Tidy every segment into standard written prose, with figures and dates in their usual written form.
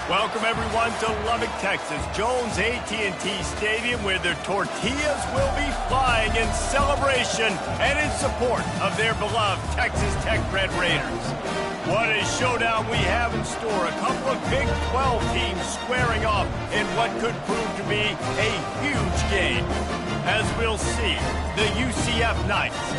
Welcome, everyone, to Lubbock, Texas, Jones AT&T Stadium, where their tortillas will be flying in celebration and in support of their beloved Texas Tech Red Raiders. What a showdown we have in store. A couple of Big 12 teams squaring off in what could prove to be a huge game. As we'll see, the UCF Knights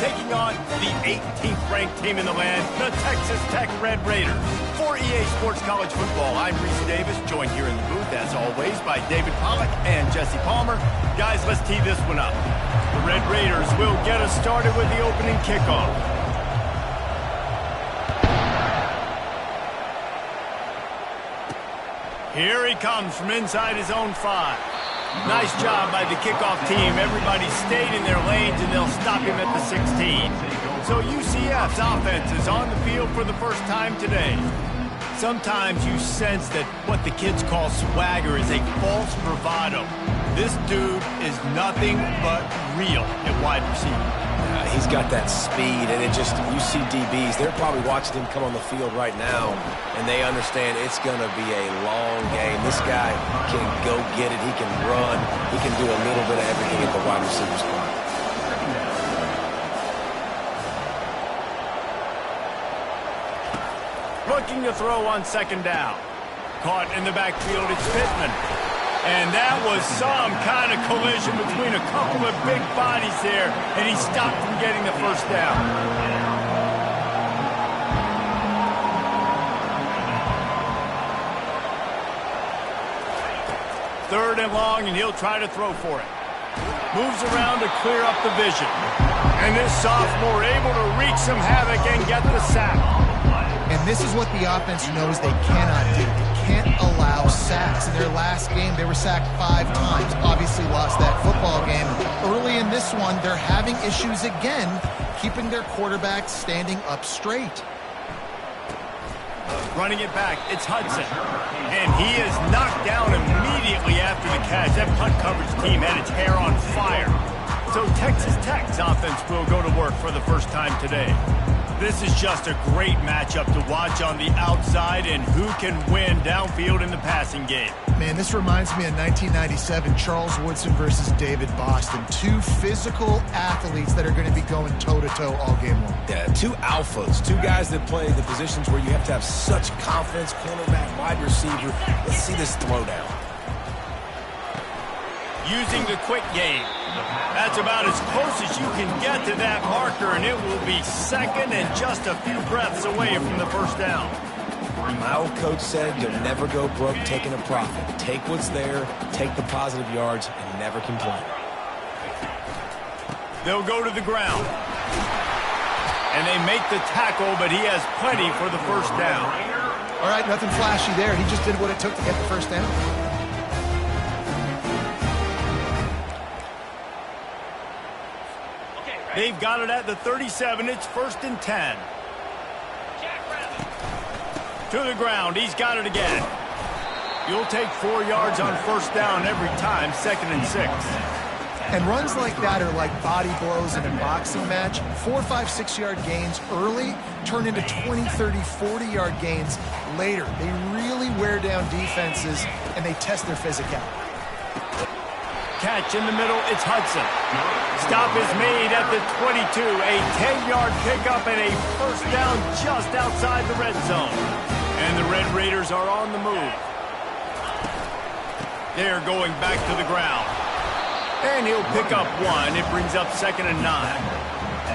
taking on the 18th ranked team in the land, the Texas Tech Red Raiders. For EA Sports College Football, I'm Reese Davis, joined here in the booth, as always, by David Pollack and Jesse Palmer. Guys, let's tee this one up. The Red Raiders will get us started with the opening kickoff. Here he comes from inside his own 5. Nice job by the kickoff team. Everybody stayed in their lanes, and they'll stop him at the 16. So UCF's offense is on the field for the first time today. Sometimes you sense that what the kids call swagger is a false bravado. This dude is nothing but real at wide receiver. He's got that speed, and you see DBs, they're probably watching him come on the field right now, and they understand it's going to be a long game. This guy can go get it. He can run. He can do a little bit of everything at the wide receiver spot. Looking to throw on second down. Caught in the backfield, it's Pittman. And that was some kind of collision between a couple of big bodies there, and he stopped from getting the first down. Third and long, and he'll try to throw for it. Moves around to clear up the vision. And this sophomore able to wreak some havoc and get the sack. And this is what the offense knows they cannot do. They can't allow sacks. In their last game, they were sacked 5 times. Obviously lost that football game. Early in this one, they're having issues again, keeping their quarterback standing up straight. Running it back, it's Hudson. And he is knocked down immediately after the catch. That punt coverage team had its hair on fire. So Texas Tech's offense will go to work for the first time today. This is just a great matchup to watch on the outside, and who can win downfield in the passing game. Man, this reminds me of 1997, Charles Woodson versus David Boston. 2 physical athletes that are going to be going toe-to-toe all game long. Yeah, 2 alphas, 2 guys that play the positions where you have to have such confidence, cornerback, wide receiver. Let's see this throwdown. Using the quick game. That's about as close as you can get to that marker, and it will be second and just a few breaths away from the first down. My old coach said you'll never go broke taking a profit. Take what's there, take the positive yards, and never complain. They'll go to the ground. And they make the tackle, but he has plenty for the first down. All right, nothing flashy there. He just did what it took to get the first down. They've got it at the 37. It's 1st and 10. To the ground. He's got it again. You'll take 4 yards on first down every time, 2nd and 6. And runs like that are like body blows in a boxing match. 4, 5, 6-yard gains early turn into 20, 30, 40-yard gains later. They really wear down defenses, and they test their physicality. Catch in the middle, it's Hudson. Stop is made at the 22. A 10-yard pickup and a first down just outside the red zone. And the Red Raiders are on the move. They're going back to the ground. And he'll pick up 1. It brings up 2nd and 9.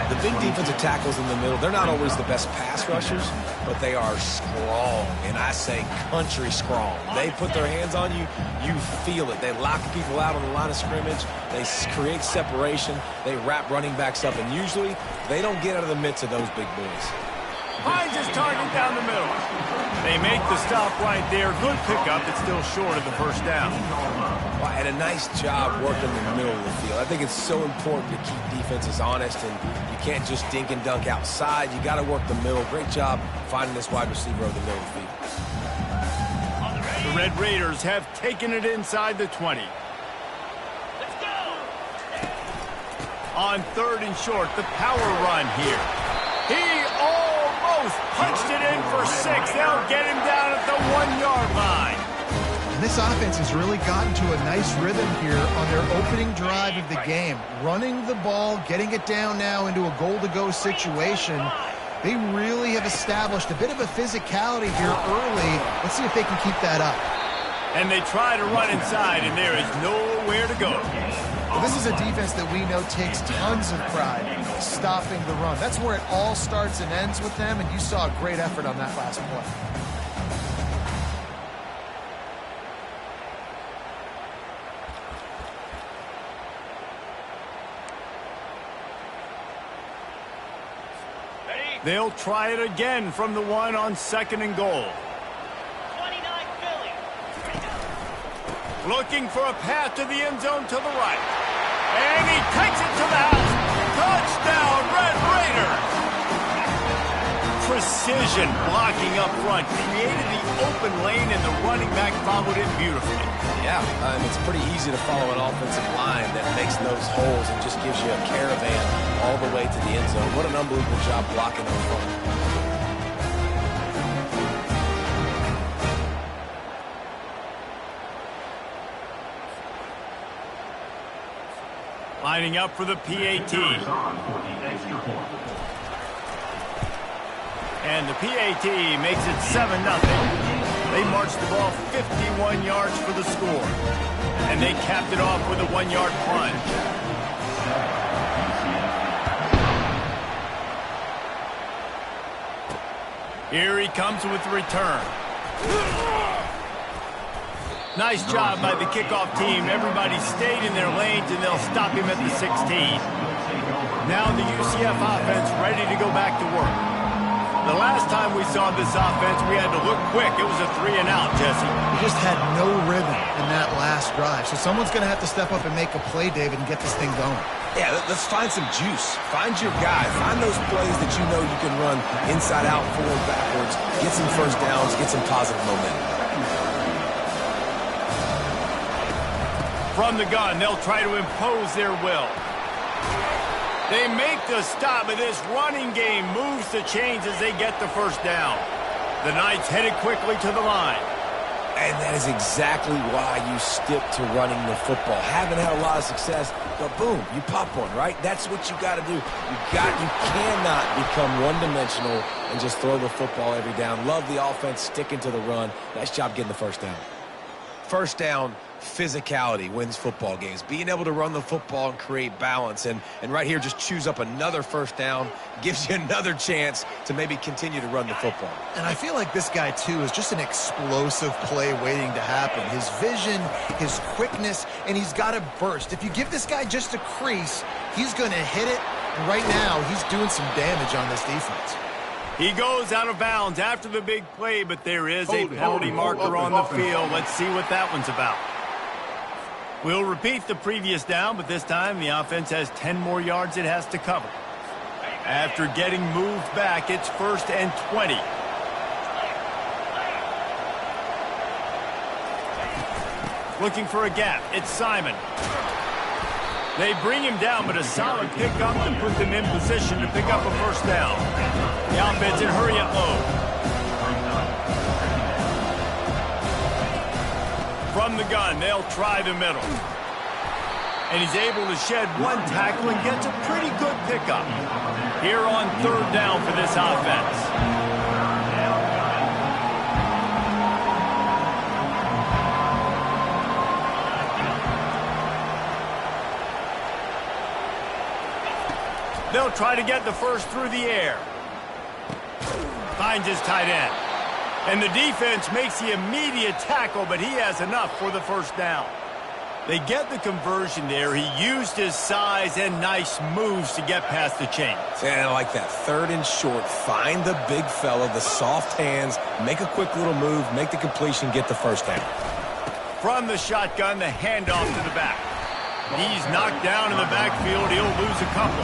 The big defensive tackles in the middle, they're not always the best pass rushers, but they are strong, and I say country strong. They put their hands on you, you feel it. They lock people out on the line of scrimmage. They create separation. They wrap running backs up, and usually they don't get out of the midst of those big boys. Finds his target down the middle. They make the stop right there. Good pickup. It's still short of the first down. Well, and a nice job working in the middle of the field. I think it's so important to keep defenses honest, and you can't just dink and dunk outside. You got to work the middle. Great job finding this wide receiver over the middle of the field. The Red Raiders have taken it inside the 20. Let's go. On 3rd and short, the power run here. He almost both punched it in for 6. They'll get him down at the 1-yard line. And this offense has really gotten to a nice rhythm here on their opening drive of the game. Running the ball, getting it down now into a goal-to-go situation. They really have established a bit of a physicality here early. Let's see if they can keep that up. And they try to run inside, and there is nowhere to go. Well, this is a defense that we know takes tons of pride in stopping the run. That's where it all starts and ends with them, and you saw a great effort on that last play. They'll try it again from the 1 on 2nd and goal. 29 Philly. Looking for a path to the end zone to the right. And he takes it to the house. Touchdown, Red Raiders. Precision blocking up front. Created the open lane, and the running back followed it beautifully. Yeah, it's pretty easy to follow an offensive line that makes those holes and just gives you a caravan all the way to the end zone. What an unbelievable job blocking up front. Lining up for the PAT. And the PAT makes it 7-0. They marched the ball 51 yards for the score. And they capped it off with a 1-yard plunge. Here he comes with the return. Nice job by the kickoff team. Everybody stayed in their lanes, and they'll stop him at the 16. Now the UCF offense ready to go back to work. The last time we saw this offense, we had to look quick. It was a 3-and-out, Jesse. We just had no rhythm in that last drive. So someone's going to have to step up and make a play, David, and get this thing going. Yeah, let's find some juice. Find your guy. Find those plays that you know you can run inside out, forward, backwards. Get some first downs. Get some positive momentum. From the gun, they'll try to impose their will. They make the stop, but this running game moves the chains as they get the first down. The Knights headed quickly to the line. And that is exactly why you stick to running the football. Haven't had a lot of success, but boom, you pop one, right? That's what you got to do. You cannot become one-dimensional and just throw the football every down. Love the offense sticking to the run. Nice job getting the first down. First down, physicality wins football games. Being able to run the football and create balance. And right here, just choose up another first down. Gives you another chance to maybe continue to run the football. And I feel like this guy, too, is just an explosive play waiting to happen. His vision, his quickness, and he's got a burst. If you give this guy just a crease, he's going to hit it. And right now, he's doing some damage on this defense. He goes out of bounds after the big play, but there is a penalty marker on the field. Let's see what that one's about. We'll repeat the previous down, but this time the offense has 10 more yards it has to cover. After getting moved back, it's 1st and 20. Looking for a gap. It's Simon. They bring him down, but a solid pickup to put them in position to pick up a first down. The offense in hurry up mode. From the gun, they'll try the middle. And he's able to shed one tackle and gets a pretty good pickup. Here on 3rd down for this offense. They'll try to get the first through the air. Finds his tight end. And the defense makes the immediate tackle, but he has enough for the first down. They get the conversion there. He used his size and nice moves to get past the chains. And I like that. 3rd and short. Find the big fella, the soft hands, make a quick little move, make the completion, get the first down. From the shotgun, the handoff to the back. He's knocked down in the backfield. He'll lose a couple.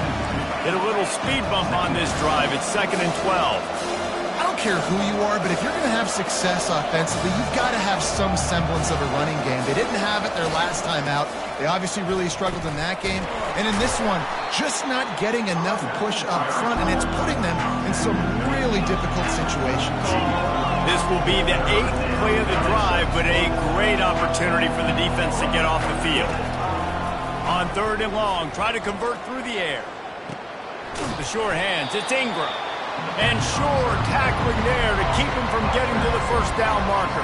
Get a little speed bump on this drive. It's 2nd and 12. I don't care who you are, but if you're going to have have success offensively, you've got to have some semblance of a running game. They didn't have it their last time out. They obviously really struggled in that game. And in this one, just not getting enough push up front, and it's putting them in some really difficult situations. This will be the 8th play of the drive, but a great opportunity for the defense to get off the field. On 3rd and long, try to convert through the air. The sure hands, it's Ingram. And sure tackling there to keep him from getting to the first down marker.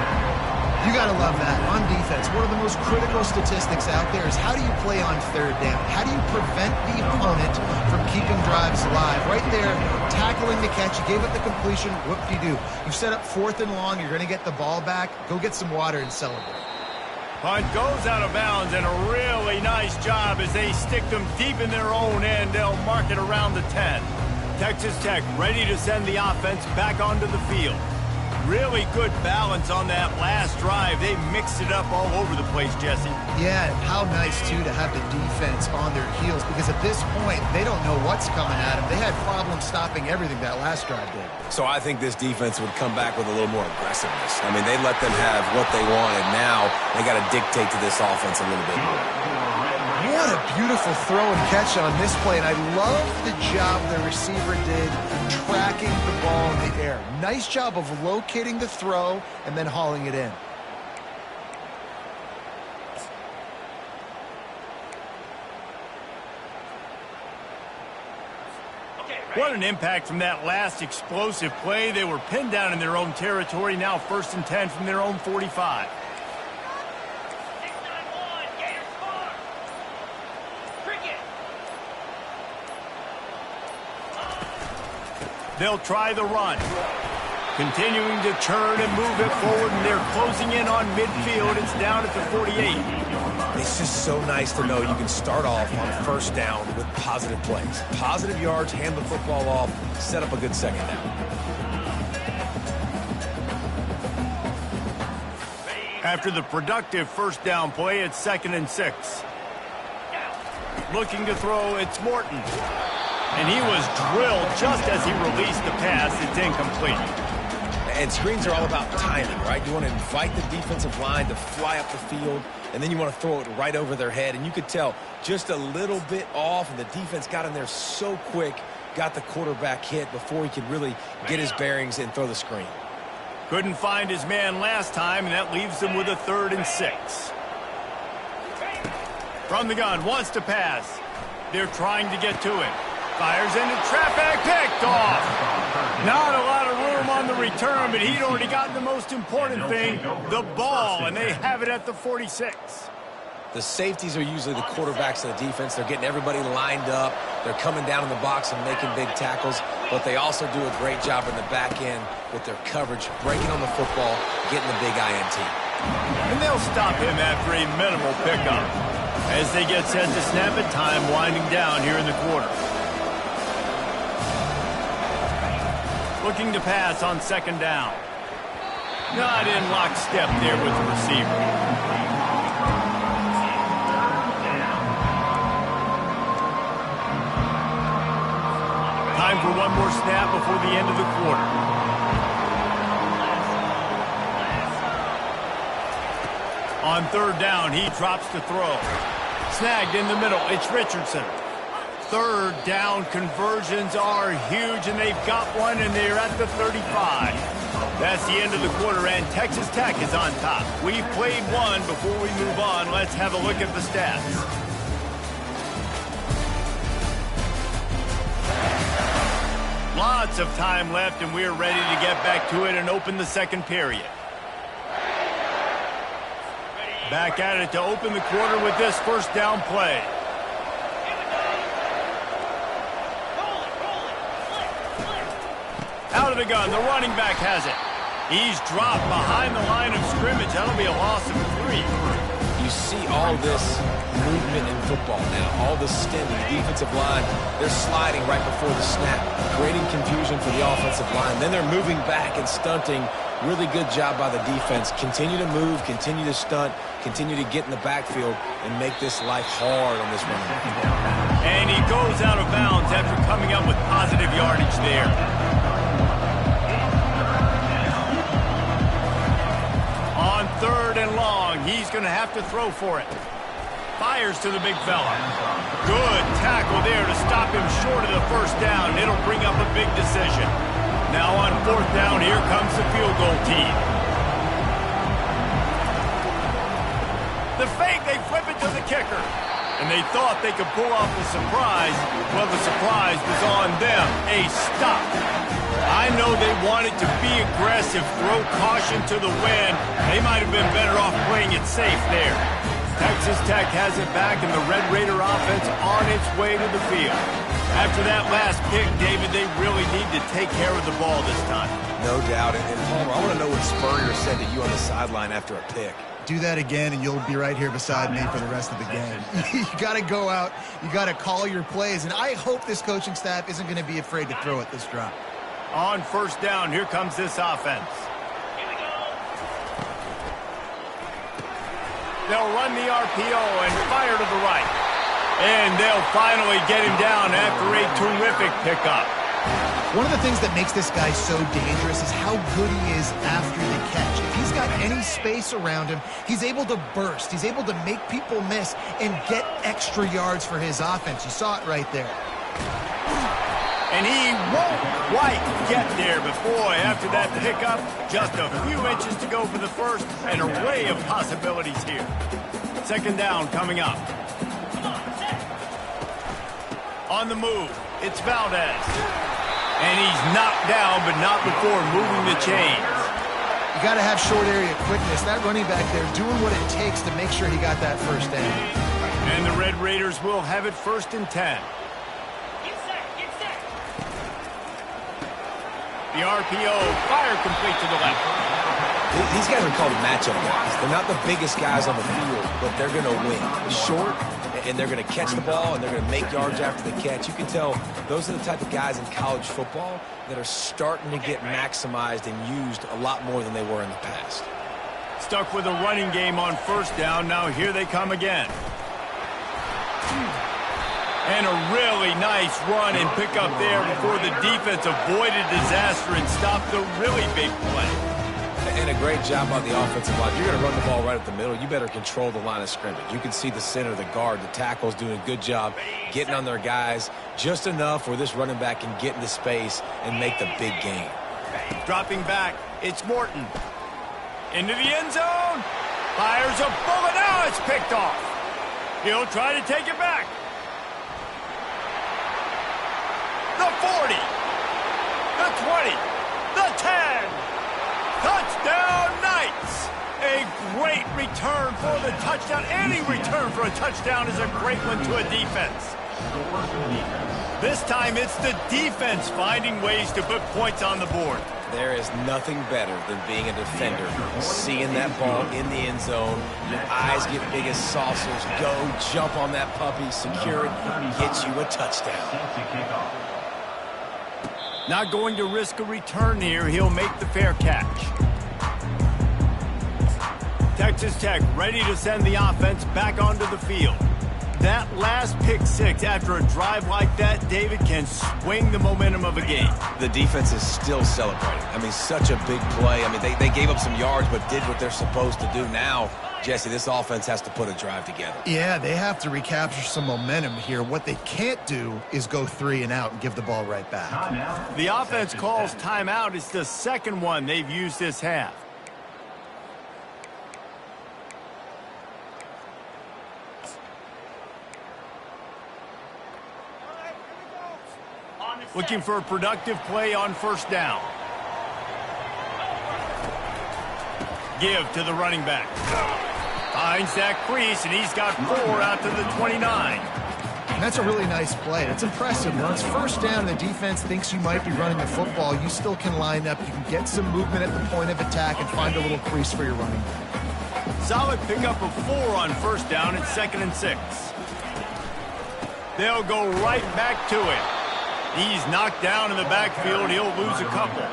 You got to love that. On defense, one of the most critical statistics out there is how do you play on 3rd down? How do you prevent the opponent from keeping drives alive? Right there, tackling the catch. You gave up the completion. Whoop-de-doo. You've set up 4th and long. You're going to get the ball back. Go get some water and celebrate. Punt goes out of bounds, and a really nice job as they stick them deep in their own end. They'll mark it around the 10. Texas Tech ready to send the offense back onto the field. Really good balance on that last drive. They mixed it up all over the place, Jesse. Yeah, and how nice, too, to have the defense on their heels, because at this point, they don't know what's coming at them. They had problems stopping everything that last drive did. So I think this defense would come back with a little more aggressiveness. I mean, they let them have what they wanted. Now they got to dictate to this offense a little bit more. What a beautiful throw and catch on this play, and I love the job the receiver did tracking the ball in the air. Nice job of locating the throw and then hauling it in. What an impact from that last explosive play. They were pinned down in their own territory, now 1st and 10 from their own 45. They'll try the run. Continuing to churn and move it forward, and they're closing in on midfield. It's down at the 48. It's just so nice to know you can start off on 1st down with positive plays. Positive yards, hand the football off, set up a good 2nd down. After the productive 1st down play, it's 2nd and 6. Looking to throw, it's Morton. And he was drilled just as he released the pass. It's incomplete. And screens are all about timing, right? You want to invite the defensive line to fly up the field, and then you want to throw it right over their head. And you could tell just a little bit off, and the defense got in there so quick, got the quarterback hit before he could really get his bearings and throw the screen. Couldn't find his man last time, and that leaves them with a 3rd and 6. From the gun, wants to pass. They're trying to get to it. Fires into traffic, picked off. Not a lot of room on the return, but he'd already gotten the most important thing, the ball, and they have it at the 46. The safeties are usually the quarterbacks of the defense. They're getting everybody lined up. They're coming down in the box and making big tackles, but they also do a great job in the back end with their coverage, breaking on the football, getting the big INT. And they'll stop him after a minimal pickup as they get set to snap it, time winding down here in the quarter. Looking to pass on 2nd down. Not in lockstep there with the receiver. Time for one more snap before the end of the quarter. On 3rd down, he drops to throw. Snagged in the middle, it's Richardson. 3rd down conversions are huge, and they've got one, and they're at the 35. That's the end of the quarter, and Texas Tech is on top. We've played one. Before we move on, let's have a look at the stats. Lots of time left, and we're ready to get back to it and open the 2nd period. Back at it to open the quarter with this 1st down play. Out of the gun, the running back has it. He's dropped behind the line of scrimmage. That'll be a loss of 3. You see all this movement in football now, all the stemming, defensive line, they're sliding right before the snap, creating confusion for the offensive line. Then they're moving back and stunting. Really good job by the defense. Continue to move, continue to stunt, continue to get in the backfield and make this life hard on this running back. And he goes out of bounds after coming up with positive yardage there. he's going to have to throw for it. Fires to the big fella. Good tackle there to stop him short of the first down. It'll bring up a big decision. Now on fourth down, here comes the field goal team. The fake, they flip it to the kicker. And they thought they could pull off the surprise. Well, the surprise was on them. A stop. I know they wanted to be aggressive, throw caution to the wind. They might have been better off playing it safe there. Texas Tech has it back, and the Red Raider offense on its way to the field. After that last pick, David, they really need to take care of the ball this time. No doubt. And Palmer, I want to know what Spurrier said to you on the sideline after a pick. Do that again, and you'll be right here beside me for the rest of the game. You got to go out. You got to call your plays, and I hope this coaching staff isn't going to be afraid to throw it this drive. On first down, here comes this offense. Here we go. They'll run the RPO and fire to the right. And they'll finally get him down after a terrific pickup. One of the things that makes this guy so dangerous is how good he is after the catch. If he's got any space around him, he's able to burst. He's able to make people miss and get extra yards for his offense. You saw it right there. And he won't quite get there, but boy, after that pickup, just a few inches to go for the first, an array of possibilities here. Second down coming up. On the move, it's Valdez. And he's knocked down, but not before moving the chains. You got to have short area quickness. That running back there doing what it takes to make sure he got that first down. And the Red Raiders will have it 1st and 10. Get set. Get set. The RPO, fire complete to the left. These guys are called matchup guys. They're not the biggest guys on the field, but they're going to win. Short, and they're going to catch the ball, and they're going to make yards after the catch. You can tell those are the type of guys in college football that are starting to get maximized and used a lot more than they were in the past. Stuck with a running game on first down. Now here they come again. And a really nice run and pick up there before the defense avoided disaster and stopped the really big play. And a great job on the offensive line. You're going to run the ball right up the middle. You better control the line of scrimmage. You can see the center, the guard, the tackles doing a good job getting on their guys just enough where this running back can get into space and make the big game. Dropping back, it's Morton. Into the end zone. Fires a bullet. Now it's picked off. He'll try to take it back. The 40. The 20. The 10. Touchdown Knights! A great return for the touchdown. Any return for a touchdown is a great one to a defense. This time it's the defense finding ways to put points on the board. There is nothing better than being a defender. Seeing that ball in the end zone, your eyes get big as saucers. Go, jump on that puppy, secure it, get you a touchdown. Not going to risk a return here. He'll make the fair catch. Texas Tech ready to send the offense back onto the field. That last pick six after a drive like that, David, can swing the momentum of a game. The defense is still celebrating. I mean, such a big play. I mean, they gave up some yards but did what they're supposed to do. Now, Jesse, this offense has to put a drive together. Yeah, they have to recapture some momentum here. What they can't do is go 3 and out and give the ball right back. The offense calls timeout. It's the second one they've used this half. Looking for a productive play on first down. Give to the running back. Finds that crease, and he's got 4 out to the 29. And that's a really nice play. It's impressive. When it's first down and the defense thinks you might be running the football, you still can line up. You can get some movement at the point of attack and find a little crease for your running back. Solid pickup of 4 on first down. It's 2nd and 6. They'll go right back to it. He's knocked down in the backfield. He'll lose a couple.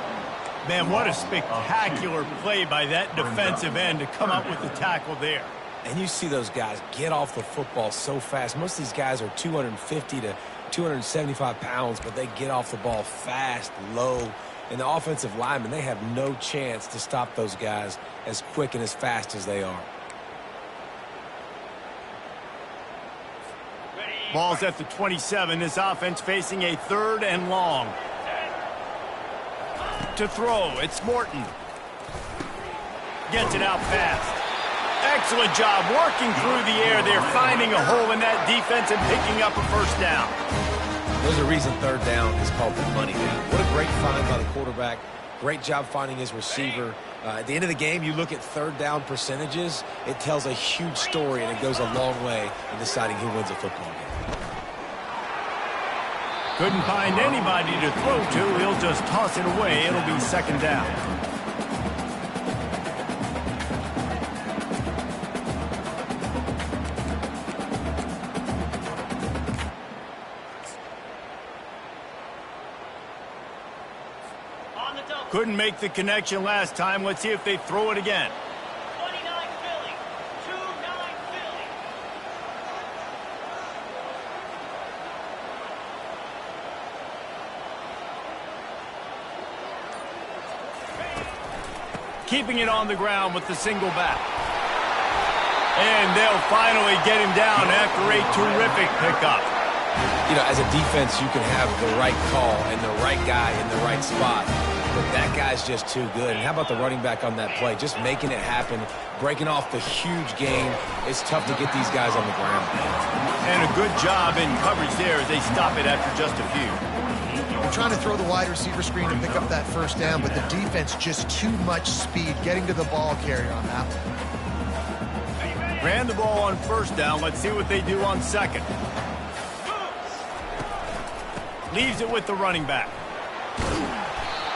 Man, what a spectacular play by that defensive end to come up with the tackle there. And you see those guys get off the football so fast. Most of these guys are 250 to 275 pounds, but they get off the ball fast, low. And the offensive linemen, they have no chance to stop those guys as quick and as fast as they are. Ball's at the 27. This offense facing a 3rd and long. To throw, it's Morton. Gets it out fast. Excellent job working through the air. They're finding a hole in that defense and picking up a first down. There's a reason 3rd down is called the money down. What a great find by the quarterback. Great job finding his receiver. At the end of the game, you look at 3rd down percentages. It tells a huge story, and it goes a long way in deciding who wins a football game. Couldn't find anybody to throw to. He'll just toss it away. It'll be 2nd down. Couldn't make the connection last time. Let's see if they throw it again. 29 Philly. 2-9 Philly. Keeping it on the ground with the single back. And they'll finally get him down after a terrific pickup. You know, as a defense, you can have the right call and the right guy in the right spot. But that guy's just too good. And how about the running back on that play? Just making it happen, breaking off the huge gain. It's tough to get these guys on the ground. And a good job in coverage there as they stop it after just a few. They're trying to throw the wide receiver screen to pick up that first down, but the defense just too much speed getting to the ball carrier on that one. Ran the ball on 1st down. Let's see what they do on 2nd. Leaves it with the running back.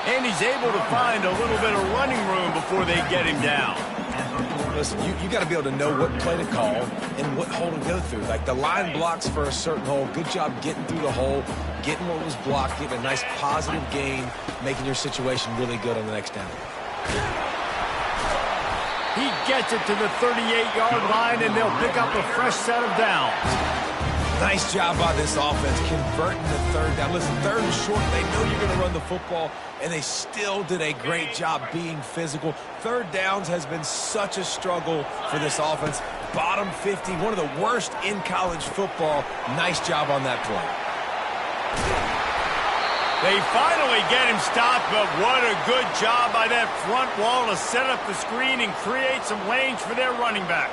And he's able to find a little bit of running room before they get him down. Listen, you got to be able to know what play to call and what hole to go through. Like the line blocks for a certain hole. Good job getting through the hole, getting what was blocked, getting a nice positive gain, making your situation really good on the next down. He gets it to the 38-yard line, and they'll pick up a fresh set of downs. Nice job by this offense converting the 3rd down. Listen, 3rd and short, they know you're going to run the football, and they still did a great job being physical. 3rd downs has been such a struggle for this offense. Bottom 50, one of the worst in college football. Nice job on that play. They finally get him stopped, but what a good job by that front wall to set up the screen and create some lanes for their running back.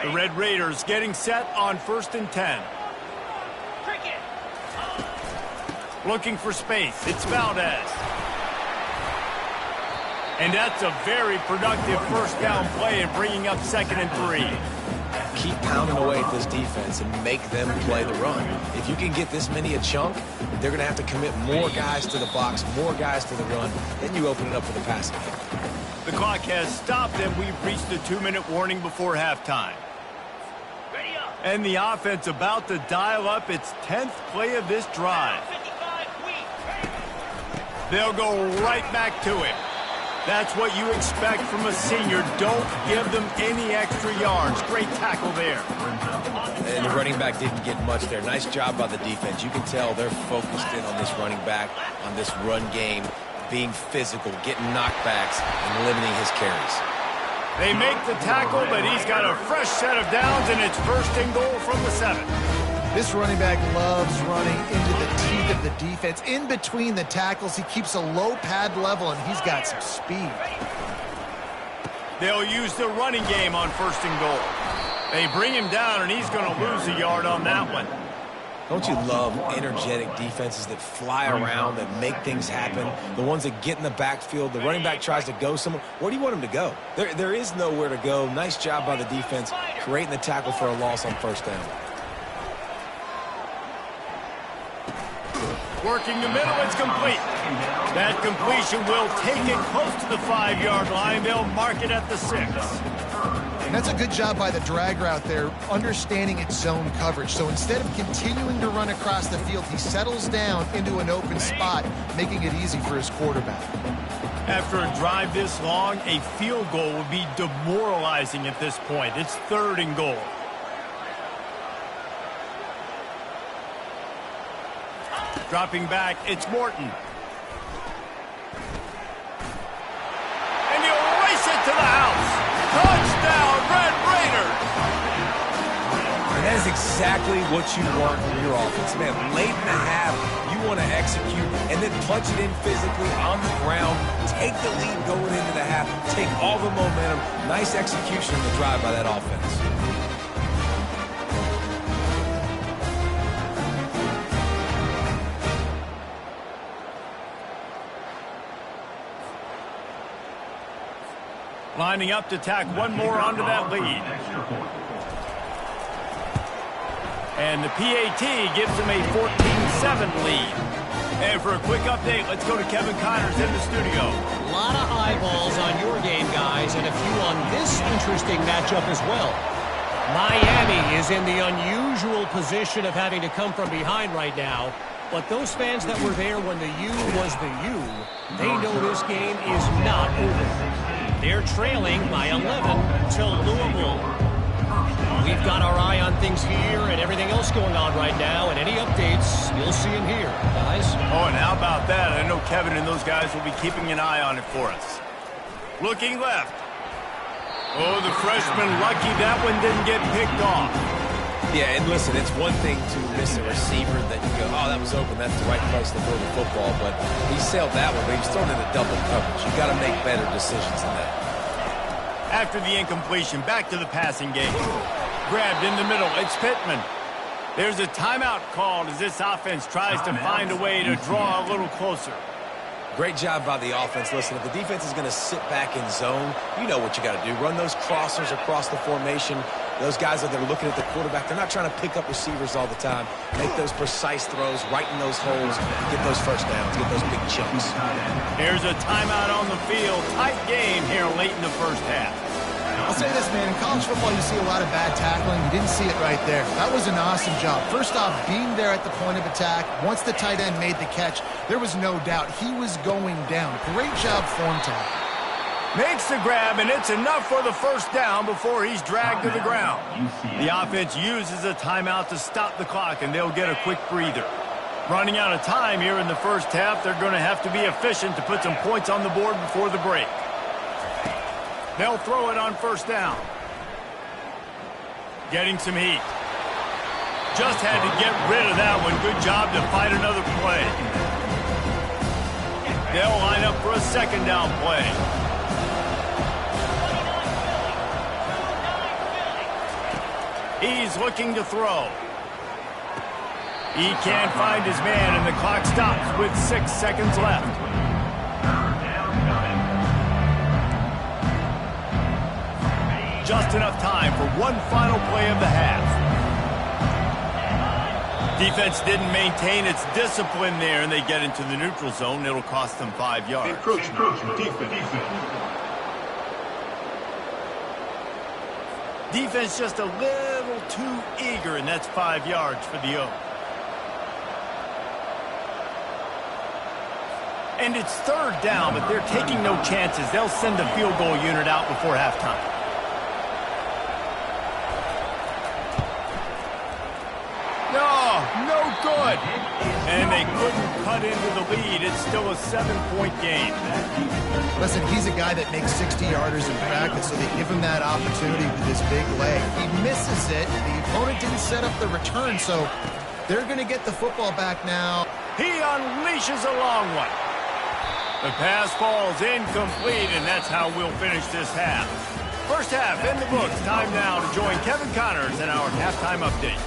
The Red Raiders getting set on 1st and 10. Cricket. Looking for space. It's Valdez. And that's a very productive 1st down play and bringing up 2nd and 3. Keep pounding away at this defense and make them play the run. If you can get this many a chunk, they're going to have to commit more guys to the box, more guys to the run. Then you open it up for the passing game. The clock has stopped, and we've reached the 2-minute warning before halftime. Ready up. And the offense about to dial up its 10th play of this drive. 55 Wheat. They'll go right back to him. That's what you expect from a senior. Don't give them any extra yards. Great tackle there. And the running back didn't get much there. Nice job by the defense. You can tell they're focused in on this running back, on this run game, being physical, getting knockbacks, and limiting his carries. They make the tackle, but he's got a fresh set of downs, and it's 1st and goal from the 7. This running back loves running into the teeth of the defense. In between the tackles, he keeps a low pad level, and he's got some speed. They'll use the running game on 1st and goal. They bring him down, and he's going to lose a yard on that one. Don't you love energetic defenses that fly around, that make things happen? The ones that get in the backfield, the running back tries to go somewhere. Where do you want him to go? There is nowhere to go. Nice job by the defense, creating the tackle for a loss on 1st down. Working the middle, it's complete. That completion will take it close to the 5-yard line. They'll mark it at the 6. That's a good job by the drag route there, understanding its zone coverage. So instead of continuing to run across the field, he settles down into an open spot, making it easy for his quarterback. After a drive this long, a field goal would be demoralizing at this point. It's 3rd and goal. Dropping back, it's Morton. to the house. Touchdown, Red Raiders! And that is exactly what you want from your offense. Man, late in the half, you want to execute and then punch it in physically on the ground, take the lead going into the half, take all the momentum. Nice execution on the drive by that offense. Lining up to tack one more onto that lead. And the PAT gives them a 14-7 lead. And for a quick update, let's go to Kevin Connors in the studio. A lot of eyeballs on your game, guys, and a few on this interesting matchup as well. Miami is in the unusual position of having to come from behind right now. But those fans that were there when the U was the U, they know this game is not over. They're trailing by 11 to Louisville. We've got our eye on things here and everything else going on right now, and any updates, you'll see them here, guys. Oh, and how about that? I know Kevin and those guys will be keeping an eye on it for us. Looking left. Oh, the freshman lucky that one didn't get picked off. Yeah, and listen, it's one thing to miss a receiver that you go, oh, that was open, that's the right place to throw the football, but he sailed that one, but he was thrown into double coverage. You've got to make better decisions than that. After the incompletion, back to the passing game. Grabbed in the middle, it's Pittman. There's a timeout called as this offense tries to find a way to draw a little closer. Great job by the offense. Listen, if the defense is going to sit back in zone, you know what you got to do. Run those crossers across the formation. Those guys that are looking at the quarterback, they're not trying to pick up receivers all the time. Make those precise throws right in those holes, get those first downs, get those big chunks. Here's a timeout on the field. Tight game here late in the first half. I'll say this, man. In college football, you see a lot of bad tackling. You didn't see it right there. That was an awesome job. First off, being there at the point of attack. Once the tight end made the catch, there was no doubt he was going down. Great job form time. Makes the grab, and it's enough for the first down before he's dragged to the ground. The offense uses a timeout to stop the clock, and they'll get a quick breather. Running out of time here in the first half, they're going to have to be efficient to put some points on the board before the break. They'll throw it on first down. Getting some heat. Just had to get rid of that one. Good job to fight another play. They'll line up for a second down play. He's looking to throw. He can't find his man, and the clock stops with 6 seconds left. Just enough time for one final play of the half. Defense didn't maintain its discipline there, and they get into the neutral zone. It'll cost them 5 yards. Defense just a little too eager, and that's 5 yards for the Oaks. And it's third down, but they're taking no chances. They'll send the field goal unit out before halftime. No good. And they couldn't cut into the lead. It's still a 7-point game. Listen, he's a guy that makes 60-yarders in practice, so they give him that opportunity with his big leg. He misses it. The opponent didn't set up the return, so they're going to get the football back now. He unleashes a long one. The pass falls incomplete, and that's how we'll finish this half. First half in the books. Time now to join Kevin Connors in our halftime update.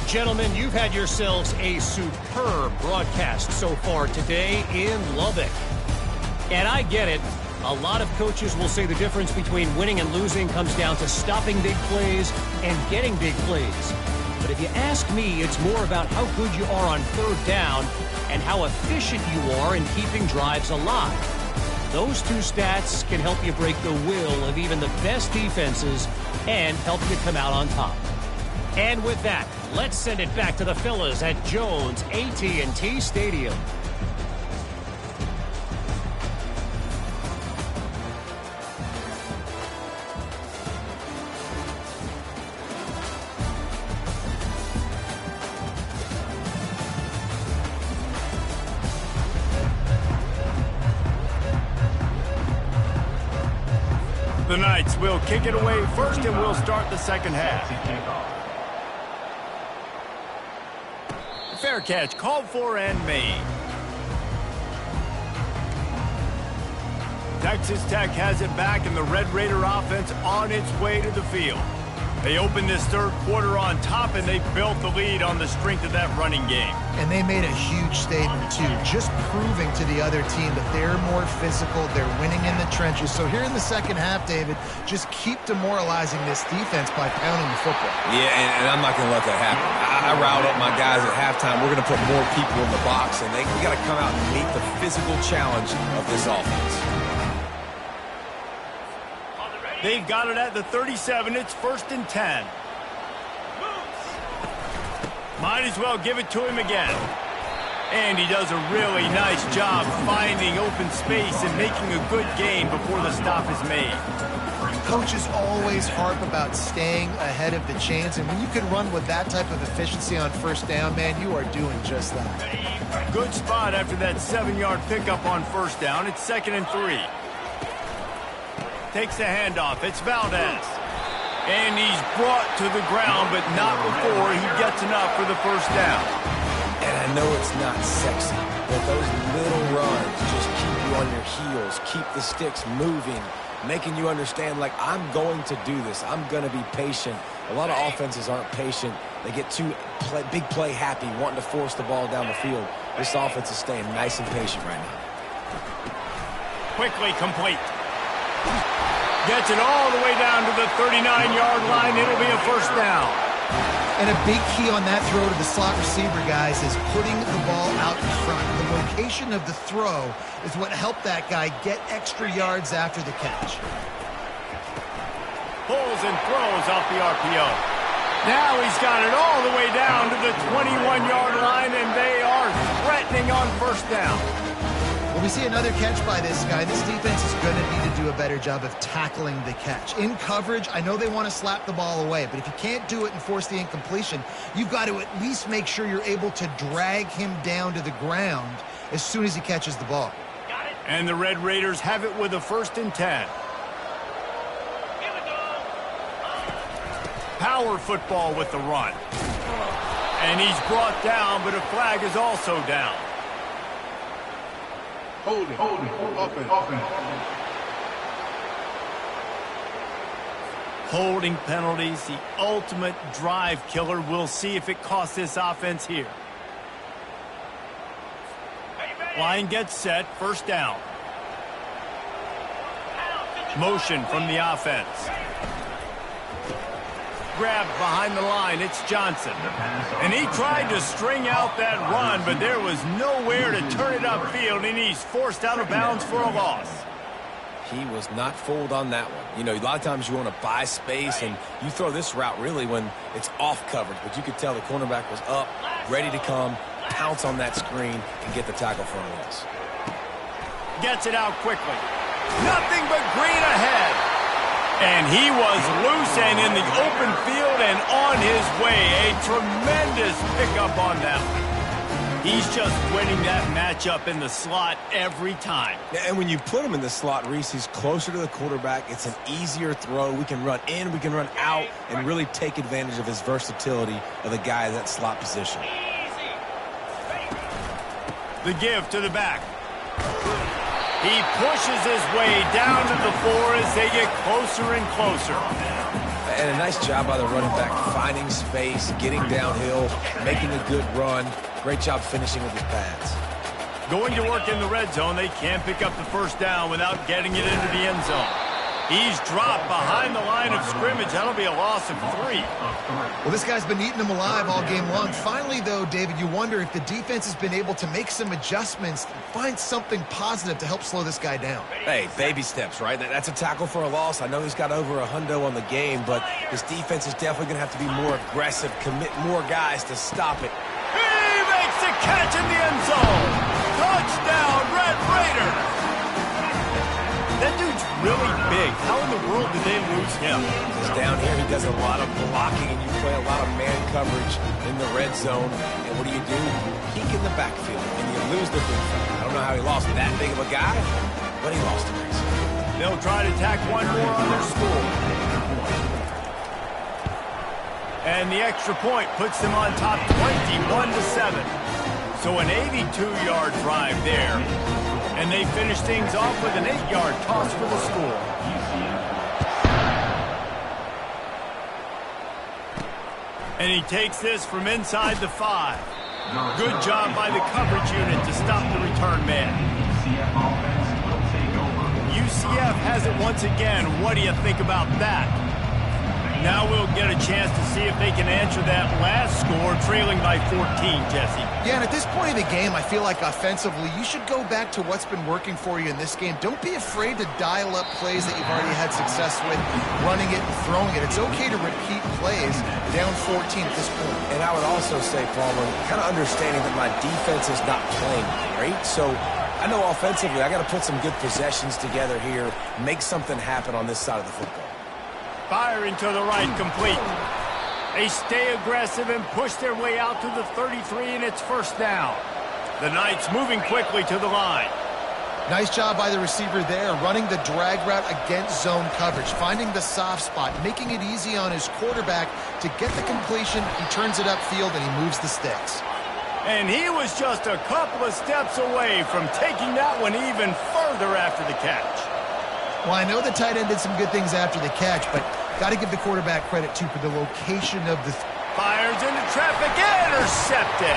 Gentlemen, you've had yourselves a superb broadcast so far today in Lubbock. And I get it. A lot of coaches will say the difference between winning and losing comes down to stopping big plays and getting big plays. But if you ask me, it's more about how good you are on third down and how efficient you are in keeping drives alive. Those two stats can help you break the will of even the best defenses and help you come out on top. And with that, let's send it back to the fellas at Jones AT&T Stadium. Knights will kick it away first, and we'll start the second half. Fair catch called for and made. Texas Tech has it back, and the Red Raider offense on its way to the field. They opened this third quarter on top, and they built the lead on the strength of that running game. And they made a huge statement, too, just proving to the other team that they're more physical, they're winning in the trenches. So here in the second half, David, just keep demoralizing this defense by pounding the football. Yeah, and I'm not going to let that happen. I riled up my guys at halftime. We're going to put more people in the box, and we got to come out and meet the physical challenge of this offense. They've got it at the 37. It's 1st and 10. Might as well give it to him again. And he does a really nice job finding open space and making a good gain before the stop is made. Coaches always harp about staying ahead of the chains, and when you can run with that type of efficiency on first down, man, you are doing just that. Good spot after that 7-yard pickup on first down. It's 2nd and 3. Takes the handoff. It's Valdez. And he's brought to the ground, but not before he gets enough for the first down. And I know it's not sexy, but those little runs just keep you on your heels, keep the sticks moving, making you understand, like, I'm going to do this. I'm going to be patient. A lot of offenses aren't patient. They get too big play happy, wanting to force the ball down the field. This offense is staying nice and patient right now. Quickly complete. Gets it all the way down to the 39-yard line. It'll be a first down. And a big key on that throw to the slot receiver, guys, is putting the ball out in front. The location of the throw is what helped that guy get extra yards after the catch. Pulls and throws off the RPO. Now he's got it all the way down to the 21-yard line, and they are threatening on first down. Well, we see another catch by this guy. This defense is going to need to do a better job of tackling the catch. In coverage, I know they want to slap the ball away, but if you can't do it and force the incompletion, you've got to at least make sure you're able to drag him down to the ground as soon as he catches the ball. And the Red Raiders have it with a 1st and 10. Power football with the run. And he's brought down, but a flag is also down. Holding, offense. Holding penalties, the ultimate drive killer. We'll see if it costs this offense here. Line gets set, first down. Motion from the offense. Grabbed behind the line, it's Johnson. And he tried to string out that run, but there was nowhere to turn it upfield, and he's forced out of bounds for a loss. He was not fooled on that one. You know, a lot of times you want to buy space, and you throw this route really when it's off coverage, but you could tell the cornerback was up, ready to come, pounce on that screen, and get the tackle for a loss. Gets it out quickly. Nothing but green ahead. And he was loose and in the open field and on his way. A tremendous pickup on that one. He's just winning that matchup in the slot every time. And when you put him in the slot, Reese, he's closer to the quarterback. It's an easier throw. We can run in, we can run out, and really take advantage of his versatility of the guy in that slot position. The give to the back. He pushes his way down to the 4 as they get closer and closer. And a nice job by the running back, finding space, getting downhill, making a good run. Great job finishing with his pads. Going to work in the red zone, they can't pick up the first down without getting it into the end zone. He's dropped behind the line of scrimmage. That'll be a loss of 3. Well, this guy's been eating them alive all game long. Finally, though, David, you wonder if the defense has been able to make some adjustments, find something positive to help slow this guy down. Hey, baby steps, right? That's a tackle for a loss. I know he's got over a hundo on the game, but his defense is definitely going to have to be more aggressive, commit more guys to stop it. He makes the catch in the end zone. Touchdown, Red Raiders. That dude's really big. How in the world did they lose him? Because down here he does a lot of blocking, and you play a lot of man coverage in the red zone. And what do? Peek in the backfield, and you lose the big fella. I don't know how he lost that big of a guy, but he lost him. They'll try to tack one more on their score. And the extra point puts them on top 21-7. So an 82-yard drive there. And they finish things off with an 8-yard toss for the score. And he takes this from inside the 5. Good job by the coverage unit to stop the return man. UCF has it once again. What do you think about that? Now we'll get a chance to see if they can answer that last score, trailing by 14, Jesse. Yeah, and at this point of the game, I feel like offensively, you should go back to what's been working for you in this game. Don't be afraid to dial up plays that you've already had success with, running it and throwing it. It's okay to repeat plays down 14 at this point. And I would also say, Palmer, kind of understanding that my defense is not playing great, so I know offensively I got to put some good possessions together here, make something happen on this side of the football. Firing to the right, complete. They stay aggressive and push their way out to the 33, and it's first down. The Knights moving quickly to the line. Nice job by the receiver there, running the drag route against zone coverage, finding the soft spot, making it easy on his quarterback to get the completion. He turns it upfield, and he moves the sticks. And he was just a couple of steps away from taking that one even further after the catch. Well, I know the tight end did some good things after the catch, but got to give the quarterback credit, too, for the location of the... Fires into traffic, intercepted.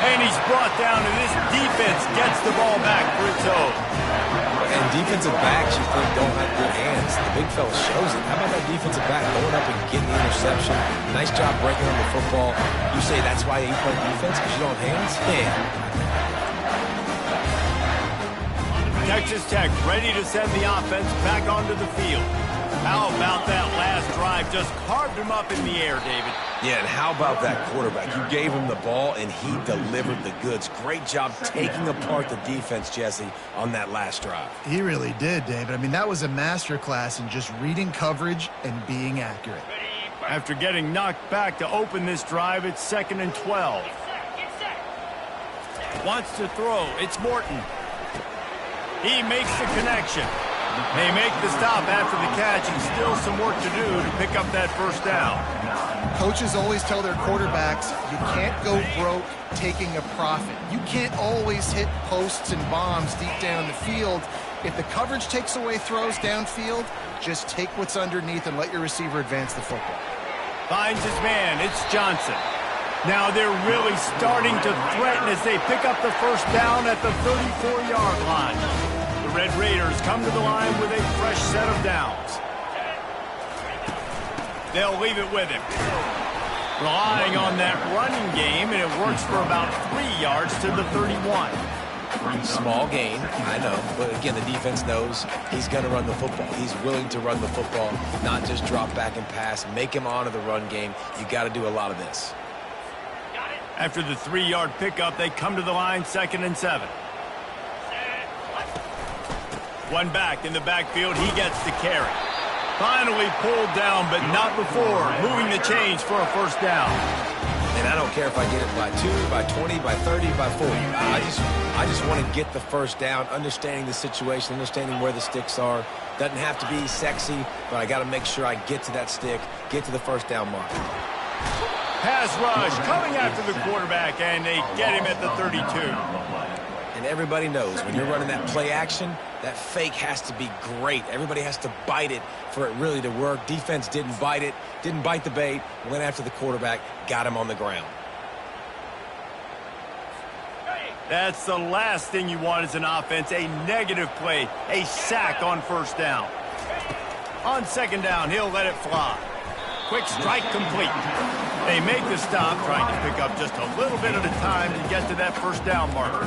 And he's brought down, and this defense gets the ball back for its own. And defensive backs, you think, don't have good hands. The big fella shows it. How about that defensive back going up and getting the interception? Nice job breaking on the football. You say that's why you play defense, because you don't have hands? Yeah. Texas Tech ready to send the offense back onto the field. How about that last drive? Just carved him up in the air, David. Yeah, and how about that quarterback? You gave him the ball, and he delivered the goods. Great job taking apart the defense, Jesse, on that last drive. He really did, David. I mean, that was a masterclass in just reading coverage and being accurate. After getting knocked back to open this drive, it's 2nd and 12. Wants to throw. It's Morton. He makes the connection. They make the stop after the catch, and still some work to do to pick up that first down. Coaches always tell their quarterbacks, you can't go broke taking a profit. You can't always hit posts and bombs deep down the field. If the coverage takes away throws downfield, just take what's underneath and let your receiver advance the football. Finds his man. It's Johnson. Now they're really starting to threaten as they pick up the first down at the 34-yard line. The Red Raiders come to the line with a fresh set of downs. They'll leave it with him. Relying on that running game, and it works for about 3 yards to the 31. Small gain, I know, but again, the defense knows he's going to run the football. He's willing to run the football, not just drop back and pass. Make him honor the run game. You got to do a lot of this. After the 3-yard pickup, they come to the line, 2nd and 7. One back in the backfield, he gets the carry. Finally pulled down, but not before moving the chains for a first down. And I don't care if I get it by 2, by 20, by 30, by 40. I just want to get the first down, understanding the situation, understanding where the sticks are. Doesn't have to be sexy, but I got to make sure I get to that stick, get to the first down mark. Pass rush coming after the quarterback, and they get him at the 32. And everybody knows when you're running that play action, that fake has to be great. Everybody has to bite it for it really to work. Defense didn't bite it, didn't bite the bait, went after the quarterback, got him on the ground. That's the last thing you want as an offense, a negative play, a sack on first down. On second down, he'll let it fly. Quick strike complete. They make the stop, trying to pick up just a little bit at a time to get to that first down marker.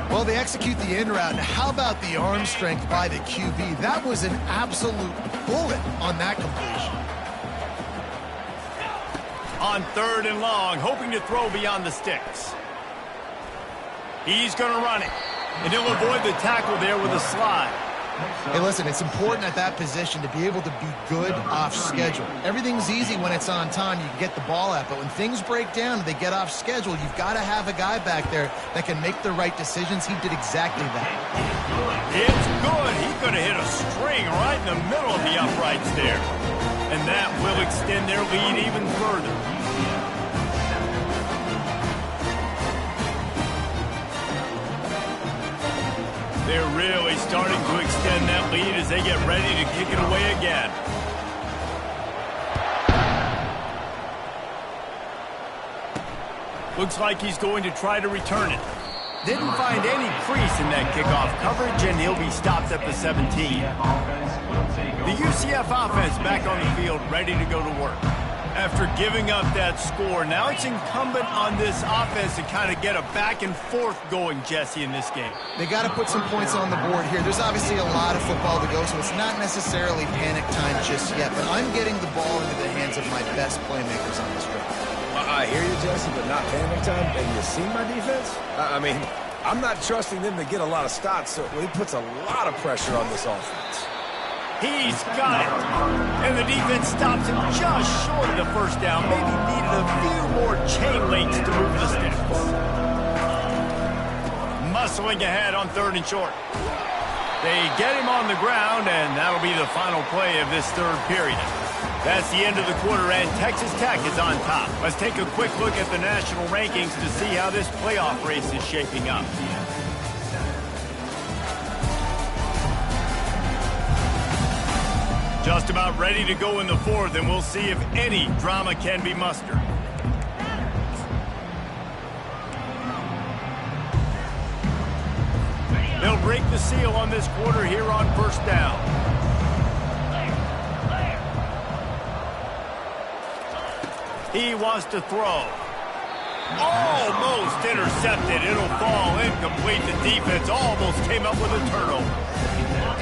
Well, they execute the in route. Now, how about the arm strength by the QB? That was an absolute bullet on that completion. On 3rd and long, hoping to throw beyond the sticks. He's going to run it, and he'll avoid the tackle there with a slide. Hey, listen, it's important at that position to be able to be good off schedule. Everything's easy when it's on time. You can get the ball out. But when things break down and they get off schedule, you've got to have a guy back there that can make the right decisions. He did exactly that. It's good. He could have hit a string right in the middle of the uprights there. And that will extend their lead even further. They're really starting to extend that lead as they get ready to kick it away again. Looks like he's going to try to return it. Didn't find any crease in that kickoff coverage, and he'll be stopped at the 17. The UCF offense back on the field, ready to go to work. After giving up that score, now it's incumbent on this offense to kind of get a back and forth going, Jesse, in this game. They got to put some points on the board here. There's obviously a lot of football to go, so it's not necessarily panic time just yet. But I'm getting the ball into the hands of my best playmakers on this drive. I hear you, Jesse, but not panic time. And you see my defense? I mean, I'm not trusting them to get a lot of stops, so he puts a lot of pressure on this offense. He's got it. And the defense stops him just short of the first down. Maybe needed a few more chain links to move the sticks. Muscling ahead on 3rd and short. They get him on the ground, and that'll be the final play of this 3rd period. That's the end of the quarter, and Texas Tech is on top. Let's take a quick look at the national rankings to see how this playoff race is shaping up. Just about ready to go in the 4th, and we'll see if any drama can be mustered. They'll break the seal on this quarter here on 1st down. He wants to throw. Almost intercepted. It'll fall incomplete. The defense almost came up with a turnover.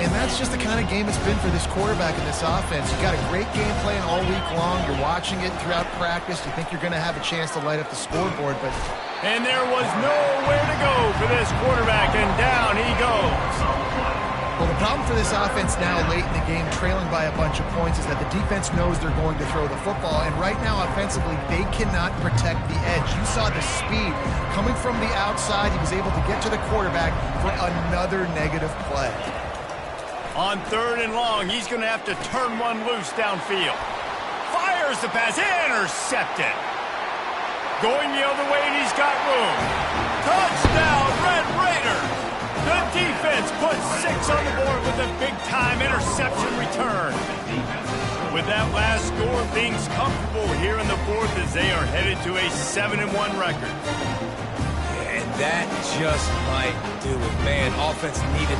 And that's just the kind of game it's been for this quarterback in this offense. You got a great game plan all week long. You're watching it throughout practice. You think you're going to have a chance to light up the scoreboard, but... And there was nowhere to go for this quarterback, and down he goes. Well, the problem for this offense now late in the game, trailing by a bunch of points, is that the defense knows they're going to throw the football. And right now, offensively, they cannot protect the edge. You saw the speed coming from the outside. He was able to get to the quarterback for another negative play. On 3rd and long, he's going to have to turn one loose downfield. Fires the pass, intercepted. Going the other way, and he's got room. Touchdown, Red Raider. The defense puts 6 on the board with a big-time interception return. With that last score, things comfortable here in the 4th as they are headed to a 7-1 record. And that just might do it. Man, offense needed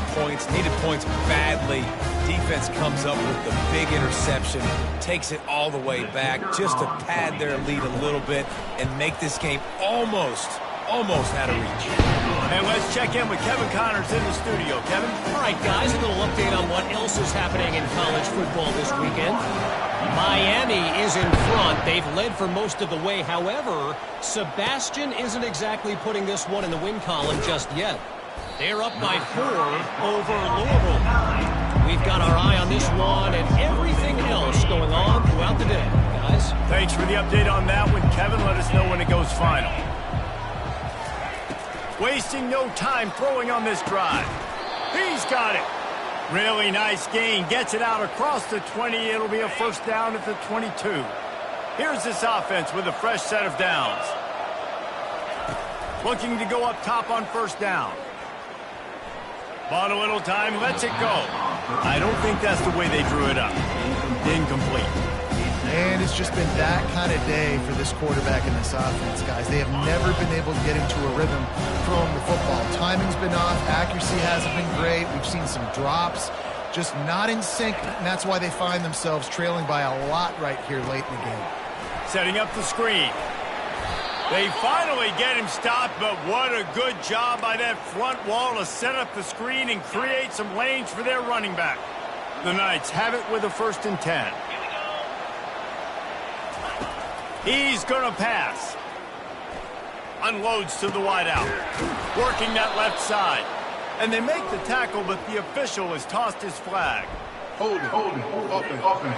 points badly. Defense comes up with the big interception, takes it all the way back just to pad their lead a little bit and make this game almost out of reach. And let's check in with Kevin Connors in the studio. Kevin? All right, guys, a little update on what else is happening in college football this weekend. Miami is in front. They've led for most of the way. However, Sebastian isn't exactly putting this one in the win column just yet. They're up by 4 over Louisville. We've got our eye on this one and everything else going on throughout the day, guys. Thanks for the update on that one, Kevin. Let us know when it goes final. Wasting no time throwing on this drive. He's got it. Really nice gain. Gets it out across the 20. It'll be a 1st down at the 22. Here's this offense with a fresh set of downs. Looking to go up top on 1st down. Bought a little time, lets it go. I don't think that's the way they drew it up. Incomplete. And it's just been that kind of day for this quarterback in this offense, guys. They have never been able to get into a rhythm throwing the football. Timing's been off. Accuracy hasn't been great. We've seen some drops. Just not in sync, and that's why they find themselves trailing by a lot right here late in the game. Setting up the screen. They finally get him stopped, but what a good job by that front wall to set up the screen and create some lanes for their running back. The Knights have it with a 1st and 10. He's going to pass. Unloads to the wideout. Working that left side. And they make the tackle, but the official has tossed his flag. Holding, offense.